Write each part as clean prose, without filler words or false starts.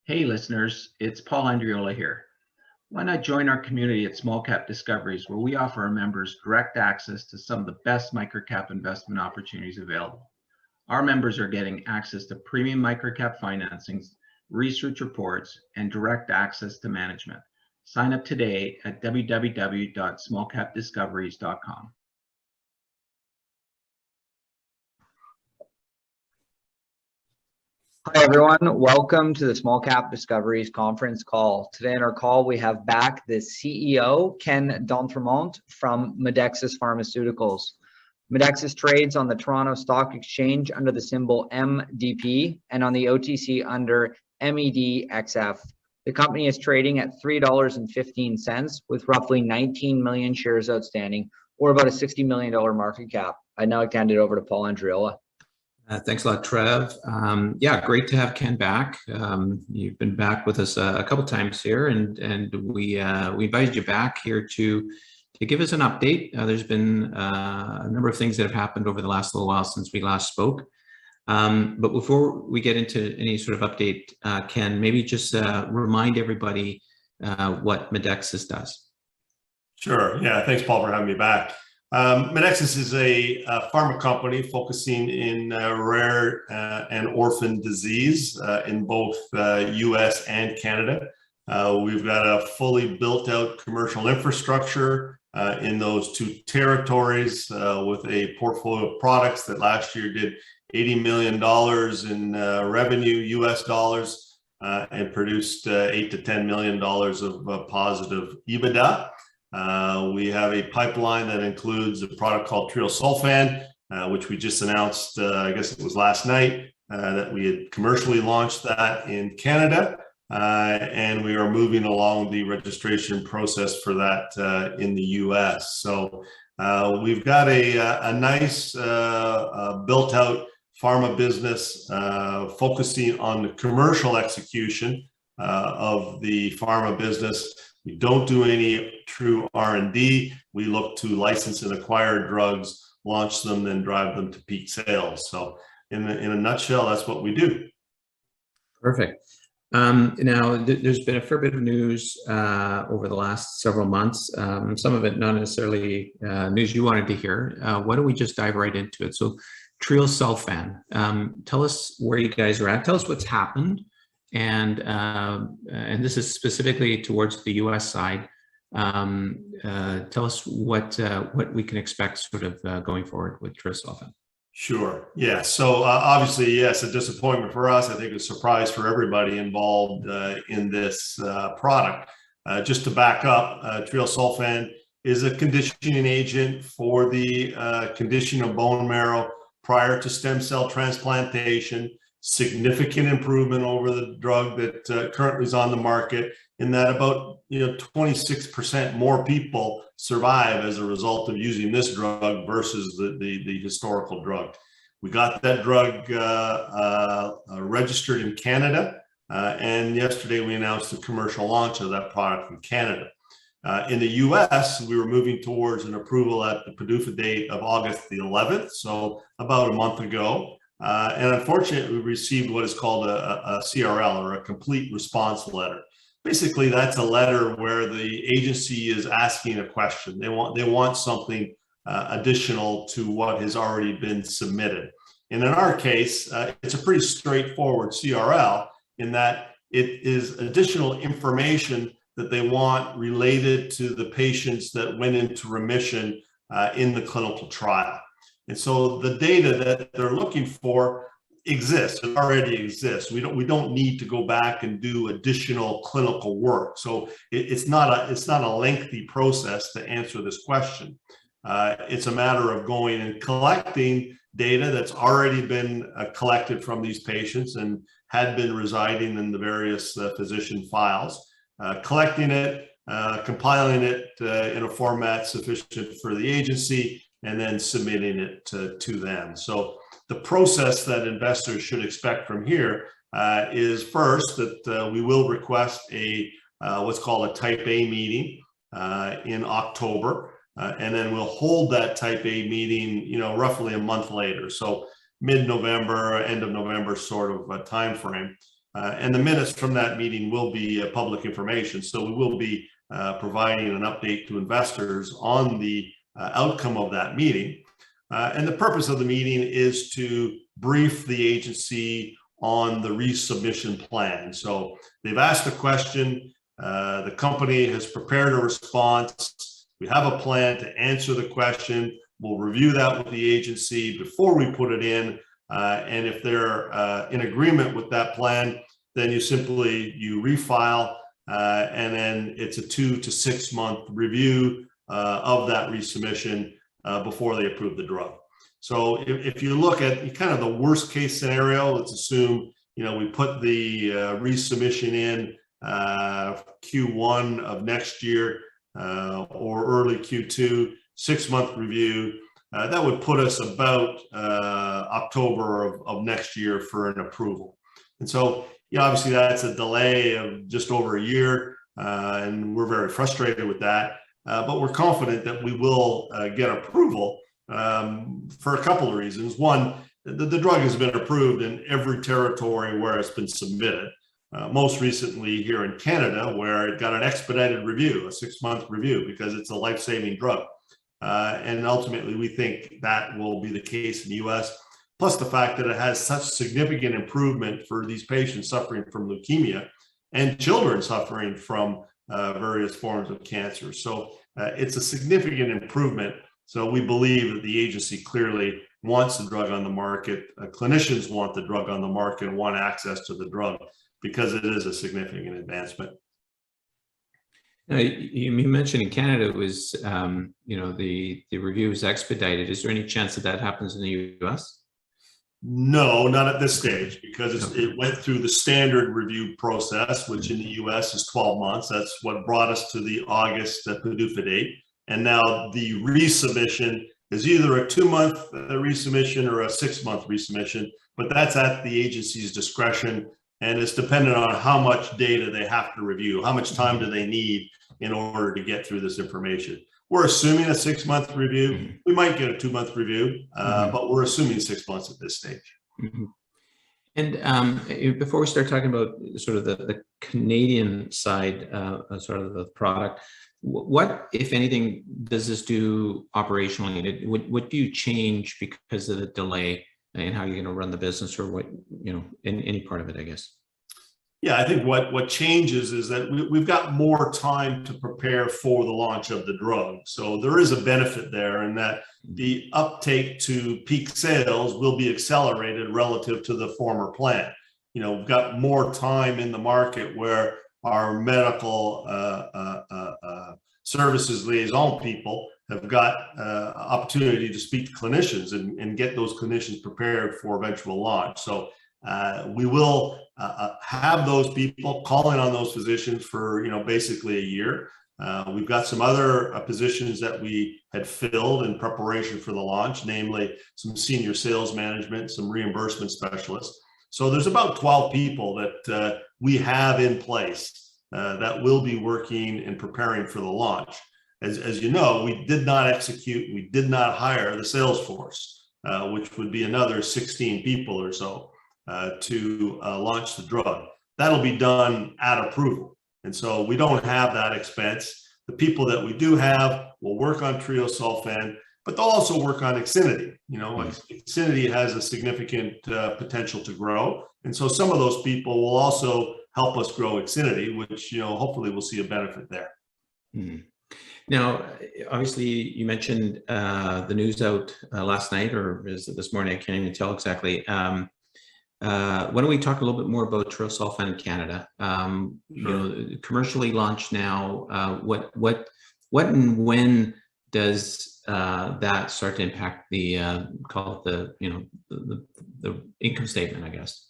Hey listeners, it's Paul Andriola here. Why not join our community at Small Cap Discoveries, where we offer our members direct access to some of the best microcap investment opportunities available. Our members are getting access to premium microcap financings, research reports, and direct access to management. Sign up today at www.smallcapdiscoveries.com. Hi, everyone. Welcome to the Small Cap Discoveries conference call. Today in our call, we have back the CEO, Ken d'Entremont from Medexus Pharmaceuticals. Medexus trades on the Toronto Stock Exchange under the symbol MDP and on the OTC under MEDXF. The company is trading at $3.15 with roughly 19 million shares outstanding, or about a $60 million market cap. I now hand it over to Paul Andriola. Thanks a lot, Trev. Yeah, great to have Ken back. You've been back with us a couple times here, and we invited you back here to give us an update. There's been a number of things that have happened over the last little while since we last spoke. But before we get into any sort of update, Ken, maybe just remind everybody what Medexus does. Sure. Yeah. Thanks, Paul, for having me back. Medexus is a pharma company focusing in rare and orphan disease in both US and Canada. We've got a fully built out commercial infrastructure in those two territories with a portfolio of products that last year did $80 million in revenue, US dollars, and produced $8 to $10 million of positive EBITDA. We have a pipeline that includes a product called TrioSulfate, which we just announced, I guess it was last night, that we had commercially launched that in Canada. And we are moving along the registration process for that in the US. So we've got a nice built out pharma business focusing on the commercial execution of the pharma business. We don't do any true R&D. We look to license and acquire drugs, launch them, then drive them to peak sales. So in a nutshell, that's what we do. Perfect. Now, there's been a fair bit of news over the last several months. Some of it not necessarily news you wanted to hear. Why don't we just dive right into it? So TrioSulfate, tell us where you guys are at. Tell us what's happened. And this is specifically towards the U.S. side. Tell us what we can expect sort of going forward with TrioSulfate. Sure. Yeah. So obviously, yes, a disappointment for us. I think a surprise for everybody involved in this product. Just to back up, TrioSulfate is a conditioning agent for the condition of bone marrow prior to stem cell transplantation. Significant improvement over the drug that currently is on the market, in that about 26% more people survive as a result of using this drug versus the historical drug. We got that drug registered in Canada, and yesterday we announced the commercial launch of that product in Canada. In the US, we were moving towards an approval at the PDUFA date of August the 11th, so about a month ago. And unfortunately, we received what is called a CRL, or a complete response letter. Basically, that's a letter where the agency is asking a question. They want something additional to what has already been submitted. And in our case, it's a pretty straightforward CRL in that it is additional information that they want related to the patients that went into remission in the clinical trial. And so the data that they're looking for exists. It already exists. We don't need to go back and do additional clinical work. So it's not a lengthy process to answer this question. It's a matter of going and collecting data that's already been collected from these patients and had been residing in the various physician files, collecting it, compiling it in a format sufficient for the agency, and then submitting it to them. So the process that investors should expect from here is first that we will request a what's called a Type A meeting in October, and then we'll hold that Type A meeting, roughly a month later. So mid-November, end of November sort of a time frame. And the minutes from that meeting will be public information. So we will be providing an update to investors on the outcome of that meeting. And the purpose of the meeting is to brief the agency on the resubmission plan. So they've asked a question, the company has prepared a response. We have a plan to answer the question. We'll review that with the agency before we put it in. And if they're in agreement with that plan, then you refile, and then it's a 2 to 6 month review of that resubmission before they approve the drug. So if you look at kind of the worst case scenario, let's assume, we put the resubmission in Q1 of next year or early Q2, 6 month review. That would put us about October of next year for an approval. And so, obviously that's a delay of just over a year, and we're very frustrated with that. But we're confident that we will get approval for a couple of reasons. One, the drug has been approved in every territory where it's been submitted. Most recently here in Canada, where it got an expedited review, a 6 month review, because it's a life-saving drug. And ultimately, we think that will be the case in the US, plus the fact that it has such significant improvement for these patients suffering from leukemia and children suffering from various forms of cancer. So it's a significant improvement. So we believe that the agency clearly wants the drug on the market. Clinicians want the drug on the market and want access to the drug because it is a significant advancement. You mentioned in Canada it was, the review is expedited. Is there any chance that that happens in the US? No, not at this stage, because it went through the standard review process, which in the US is 12 months. That's what brought us to the August PDUFA date. And now the resubmission is either a 2 month resubmission or a 6 month resubmission, but that's at the agency's discretion. And it's dependent on how much data they have to review, how much time do they need in order to get through this information. We're assuming a 6 month review. We might get a 2 month review, but we're assuming 6 months at this stage. And before we start talking about sort of the Canadian side, sort of the product, what, if anything, does this do operationally? What do you change because of the delay and how you're going to run the business, or what, in any part of it, I guess? Yeah, I think what changes is that we've got more time to prepare for the launch of the drug. So there is a benefit there in that the uptake to peak sales will be accelerated relative to the former plan. We've got more time in the market where our medical services liaison people have got opportunity to speak to clinicians and get those clinicians prepared for eventual launch. So we will have those people calling on those physicians for basically a year. We've got some other positions that we had filled in preparation for the launch, namely some senior sales management, some reimbursement specialists. So there's about 12 people that we have in place that will be working and preparing for the launch. As you know, we did not execute, we did not hire the sales force, which would be another 16 people or so to launch the drug. That'll be done at approval. And so we don't have that expense. The people that we do have will work on TrioSulfate, but they'll also work on Xfinity. Xfinity has a significant potential to grow. And so some of those people will also help us grow Xfinity, which, hopefully we'll see a benefit there. Now, obviously, you mentioned the news out last night, or is it this morning? I can't even tell exactly. Why don't we talk a little bit more about TrioSulfate in Canada? Commercially launched now. What and when does that start to impact the the income statement, I guess?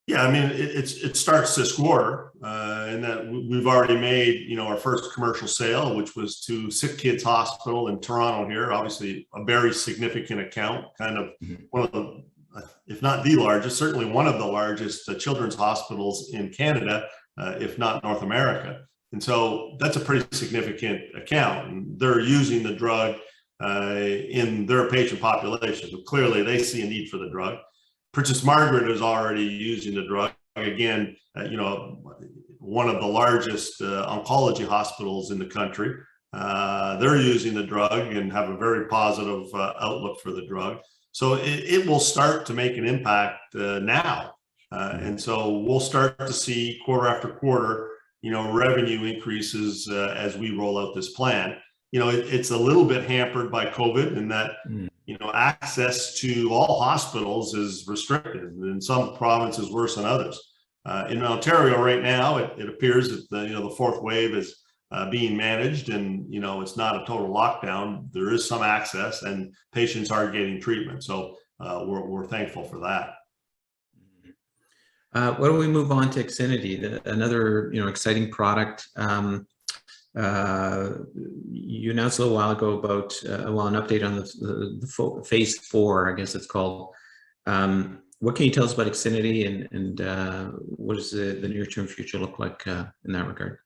Yeah, I mean, it starts this quarter, in that we've already made, our first commercial sale, which was to Sick Kids Hospital in Toronto here. Obviously, a very significant account, kind of one of the, if not the largest, certainly one of the largest children's hospitals in Canada, if not North America. And so that's a pretty significant account. And they're using the drug in their patient population. So clearly, they see a need for the drug. Princess Margaret is already using the drug, again, one of the largest oncology hospitals in the country. They're using the drug and have a very positive outlook for the drug. So it will start to make an impact now. And so we'll start to see quarter after quarter, revenue increases as we roll out this plan. It's a little bit hampered by COVID in that, access to all hospitals is restricted, and in some provinces worse than others. In Ontario right now, it appears that the fourth wave is being managed, and it's not a total lockdown. There is some access, and patients are getting treatment. So we're thankful for that. Why don't we move on to Xfinity, another exciting product. You announced a little while ago about an update on the phase 4, I guess it's called. What can you tell us about Xfinity, and what does the near-term future look like in that regard?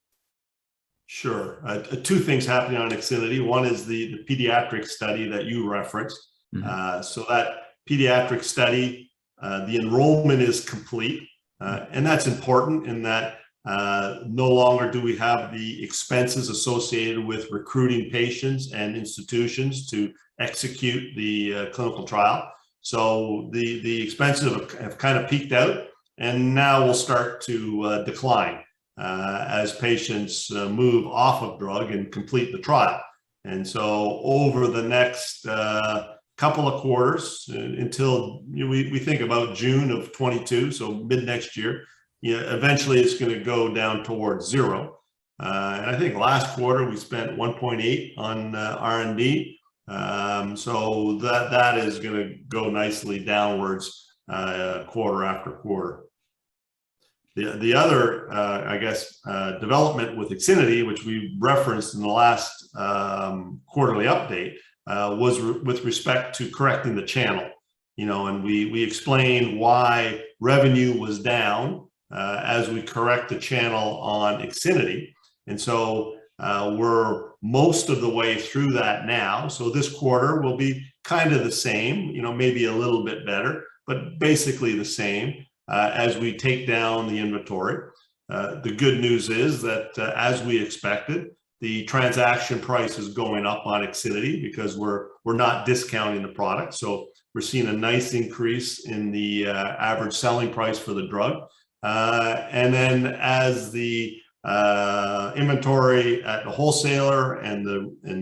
Sure. Two things happening on Xfinity. One is the pediatric study that you referenced. So that pediatric study, the enrollment is complete. And that's important in that no longer do we have the expenses associated with recruiting patients and institutions to execute the clinical trial. So the expenses have kind of peaked out, and now will start to decline as patients move off of drug and complete the trial. And so over the next couple of quarters until we think about June of 22, so mid next year, eventually it's going to go down towards zero. And I think last quarter we spent 1.8 on R&D. So that is going to go nicely downwards quarter after quarter. The other, development with Xfinity, which we referenced in the last quarterly update, was with respect to correcting the channel. And we explained why revenue was down as we correct the channel on Xfinity. And so we're most of the way through that now. So this quarter will be kind of the same, maybe a little bit better, but basically the same as we take down the inventory. The good news is that as we expected, the transaction price is going up on Xfinity because we're not discounting the product. So we're seeing a nice increase in the average selling price for the drug. And then as the inventory at the wholesaler and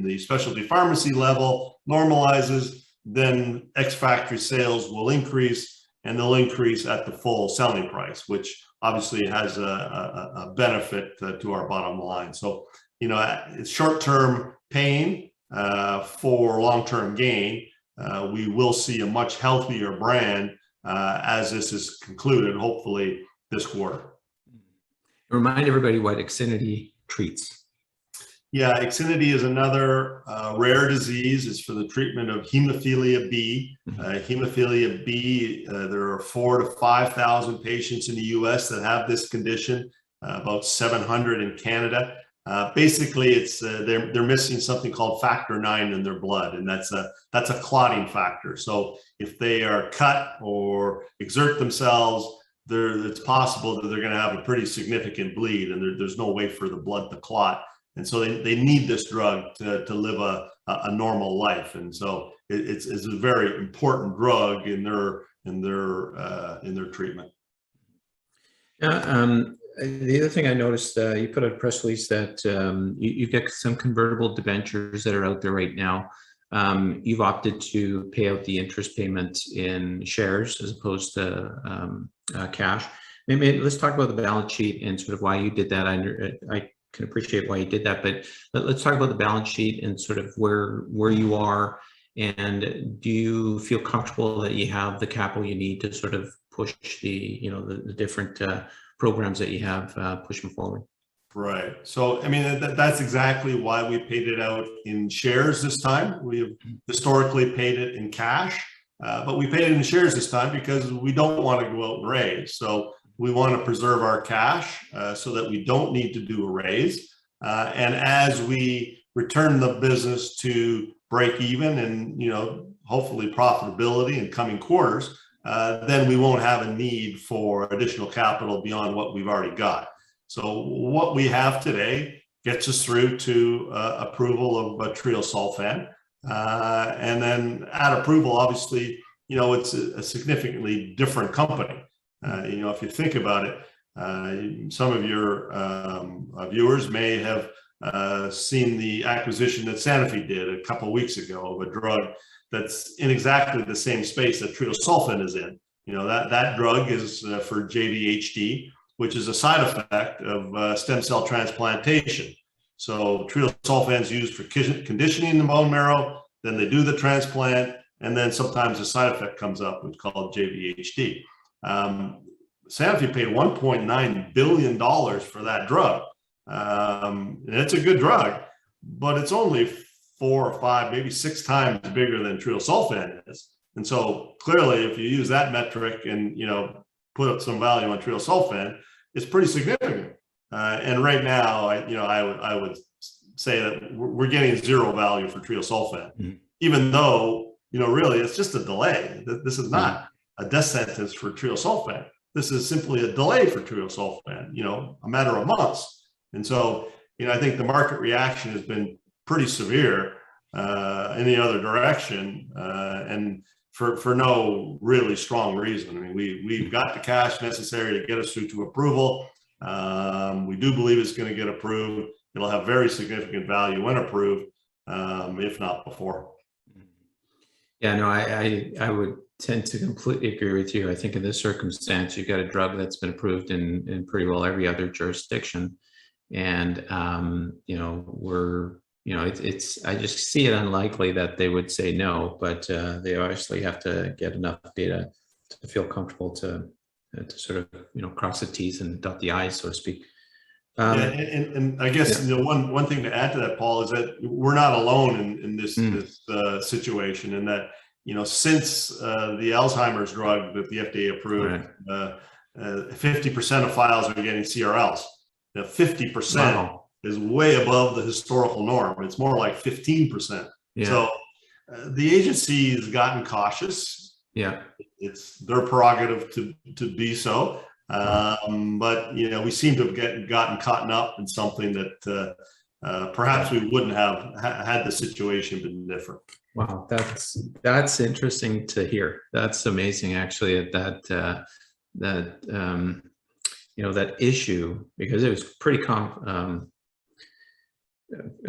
the specialty pharmacy level normalizes, then ex-factory sales will increase, and they'll increase at the full selling price, which obviously has a benefit to our bottom line. So, it's short-term pain for long-term gain. We will see a much healthier brand as this is concluded, hopefully this quarter. Remind everybody what Xfinity treats. Yeah, Xfinity is another rare disease. It's for the treatment of hemophilia B. Hemophilia B, there are 4,000 to 5,000 patients in the US that have this condition, about 700 in Canada. Basically, it's they're missing something called factor 9 in their blood, and that's a clotting factor. So if they are cut or exert themselves, it's possible that they're going to have a pretty significant bleed, and there's no way for the blood to clot. And so they need this drug to live a normal life. And so it's a very important drug in their treatment. The other thing I noticed, you put out a press release that you've got some convertible debentures that are out there right now. You've opted to pay out the interest payment in shares as opposed to cash. Maybe let's talk about the balance sheet and sort of why you did that. I can appreciate why you did that, but let's talk about the balance sheet and sort of where you are, and do you feel comfortable that you have the capital you need to sort of push the different programs that you have pushing forward? Right. So, I mean, that's exactly why we paid it out in shares this time. We have historically paid it in cash, but we paid it in shares this time because we don't want to go out and raise. So we want to preserve our cash so that we don't need to do a raise. And as we return the business to break even and, hopefully profitability in coming quarters, then we won't have a need for additional capital beyond what we've already got. So what we have today gets us through to approval of TrioSulfate. And then at approval, obviously, it's a significantly different company. If you think about it, some of your viewers may have seen the acquisition that Sanofi did a couple of weeks ago of a drug that's in exactly the same space that TrioSulfate is in. That drug is for JVHD, which is a side effect of stem cell transplantation. So TrioSulfate is used for conditioning the bone marrow, then they do the transplant, and then sometimes a side effect comes up, which is called JVHD. Sanofi paid $1.9 billion for that drug. And it's a good drug, but it's only 4 or 5, maybe 6 times bigger than TrioSulfate is. And so clearly, if you use that metric and put up some value on TrioSulfate, it's pretty significant. And right now, I would say that we're getting zero value for TrioSulfate, even though really it's just a delay. This is not a death sentence for TrioSulfate. This is simply a delay for TrioSulfate, a matter of months. And so, I think the market reaction has been pretty severe in the other direction, and for no really strong reason. I mean, we've got the cash necessary to get us through to approval. We do believe it's going to get approved. It'll have very significant value when approved, if not before. Yeah, no, I would tend to completely agree with you. I think in this circumstance, you've got a drug that's been approved in pretty well every other jurisdiction. And, it's I just see it unlikely that they would say no, but they obviously have to get enough data to feel comfortable to sort of, cross the T's and dot the I's, so to speak. And I guess one thing to add to that, Paul, is that we're not alone in this situation, and that since the Alzheimer's drug that the FDA approved, 50% of files are getting CRLs. 50% is way above the historical norm. It's more like 15%. Yeah. So the agency has gotten cautious. Yeah, it's their prerogative to be so. But we seem to have gotten caught up in something that perhaps we wouldn't have had the situation been different. Wow, that's interesting to hear. That's amazing, actually. That issue, because it was pretty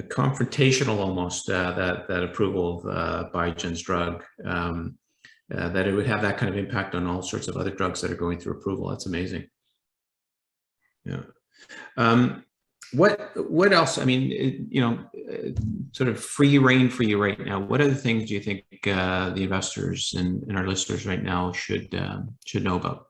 confrontational almost, that approval of Biogen's drug. That it would have that kind of impact on all sorts of other drugs that are going through approval. That's amazing. Yeah. What else? I mean, sort of free reign for you right now. What other things do you think the investors and our listeners right now should know about?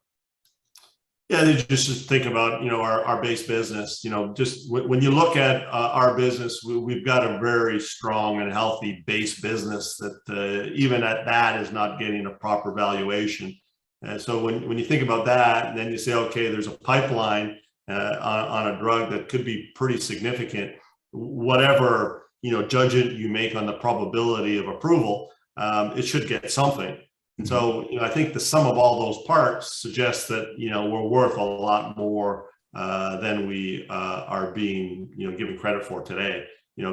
Yeah, they just think about our base business. Just when you look at our business, we've got a very strong and healthy base business that even at that is not getting a proper valuation. And so when you think about that, and then you say, okay, there's a pipeline on a drug that could be pretty significant. Whatever judgment you make on the probability of approval, it should get something. And so, I think the sum of all those parts suggests that, we're worth a lot more than we are being, given credit for today.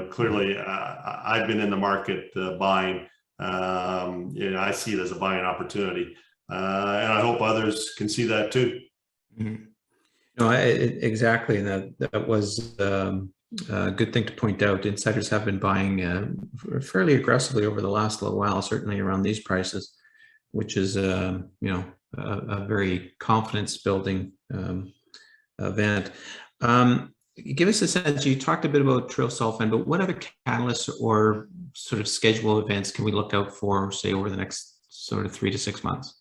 Clearly, I've been in the market buying. I see it as a buying opportunity, and I hope others can see that too. Mm-hmm. No, exactly, and that was a good thing to point out. Insiders have been buying fairly aggressively over the last little while, certainly around these prices, which is a very confidence building event. Give us a sense. You talked a bit about TrioSulfate, but what other catalysts or sort of schedule events can we look out for, say, over the next sort of 3 to 6 months?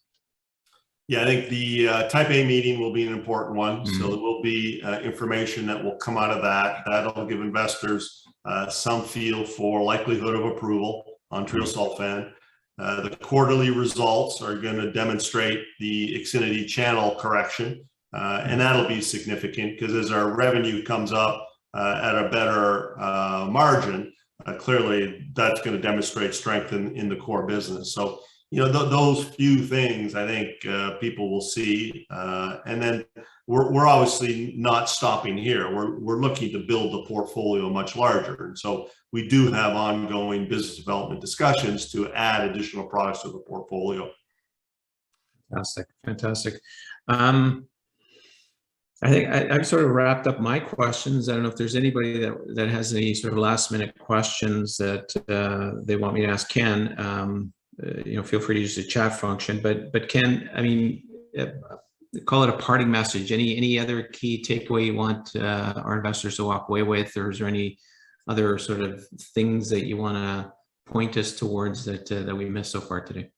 Yeah, I think the Type A meeting will be an important one. Mm-hmm. So there will be information that will come out of that. That'll give investors some feel for likelihood of approval on TrioSulfate. The quarterly results are going to demonstrate the Xfinity channel correction, and that'll be significant because as our revenue comes up at a better margin, clearly that's going to demonstrate strength in the core business. So, those few things I think people will see. And then we're obviously not stopping here. We're looking to build the portfolio much larger. And so we do have ongoing business development discussions to add additional products to the portfolio. Fantastic, fantastic. I think I've sort of wrapped up my questions. I don't know if there's anybody that has any sort of last minute questions that they want me to ask Ken. Feel free to use the chat function. But Ken, I mean, call it a parting message. Any other key takeaway you want our investors to walk away with, or is there any other sort of things that you want to point us towards that we missed so far today?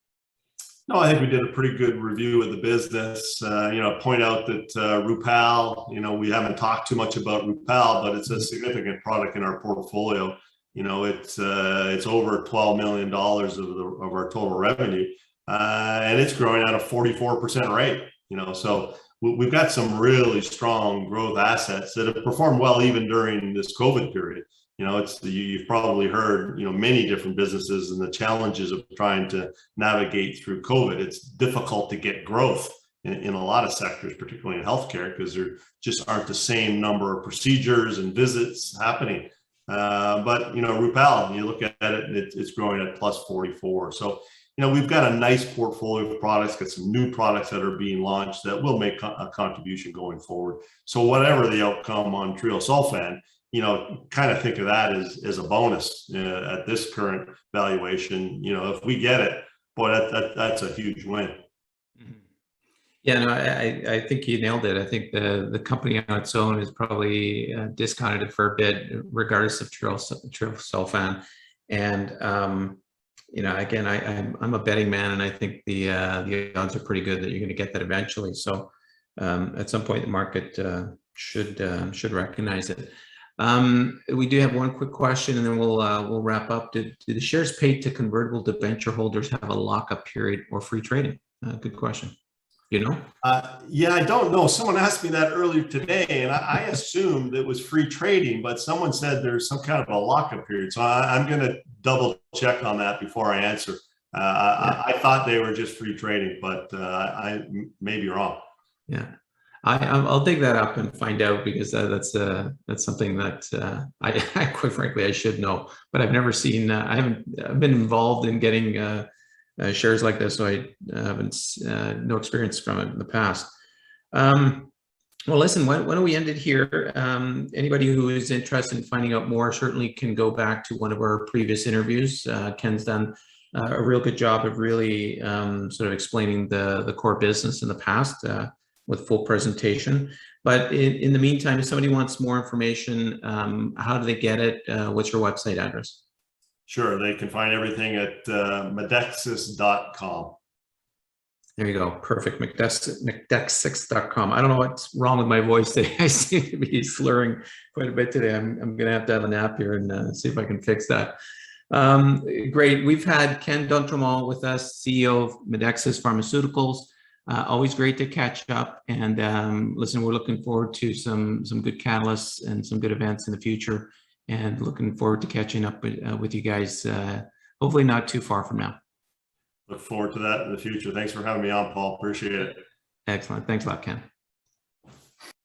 No, I think we did a pretty good review of the business. Point out that Rupall, we haven't talked too much about Rupall, but it's a significant product in our portfolio. It's over $12 million of our total revenue, and it's growing at a 44% rate. So we've got some really strong growth assets that have performed well even during this COVID period. You've probably heard, many different businesses and the challenges of trying to navigate through COVID. It's difficult to get growth in a lot of sectors, particularly in healthcare, because there just aren't the same number of procedures and visits happening. But Rupall, you look at it and it's growing at plus 44. So, we've got a nice portfolio of products, got some new products that are being launched that will make a contribution going forward. So whatever the outcome on TrioSulfate, kind of think of that as a bonus at this current valuation. If we get it, boy, that's a huge win. Yeah, no, I think you nailed it. I think the company on its own is probably discounted for a bit, regardless of TrioSulfate. And again, I'm a betting man, and I think the odds are pretty good that you're going to get that eventually. So at some point, the market should recognize it. We do have one quick question, and then we'll wrap up. Do the shares paid to convertible debenture holders have a lockup period or free trading? Good question. Yeah, I don't know. Someone asked me that earlier today, and I assumed it was free trading, but someone said there's some kind of a lockup period. So I'm going to double check on that before I answer. I thought they were just free trading, but I may be wrong. Yeah. I'll dig that up and find out, because that's something that I quite frankly I should know, but I've never seen. I've been involved in getting shares like this, so I haven't no experience from it in the past. Well, listen, why don't we end it here? Anybody who is interested in finding out more certainly can go back to one of our previous interviews. Ken's done a real good job of really sort of explaining the core business in the past. With full presentation. But in the meantime, if somebody wants more information, how do they get it? What's your website address? Sure, they can find everything at medexus.com. There you go. Perfect. Medexus.com. I don't know what's wrong with my voice today. I seem to be slurring quite a bit today. I'm going to have a nap here and see if I can fix that. Great. We've had Ken d'Entremont with us, CEO of Medexus Pharmaceuticals. Always great to catch up, and listen, we're looking forward to some good catalysts and some good events in the future, and looking forward to catching up with you guys, hopefully not too far from now. Look forward to that in the future. Thanks for having me on, Paul. Appreciate it. Excellent. Thanks a lot, Ken.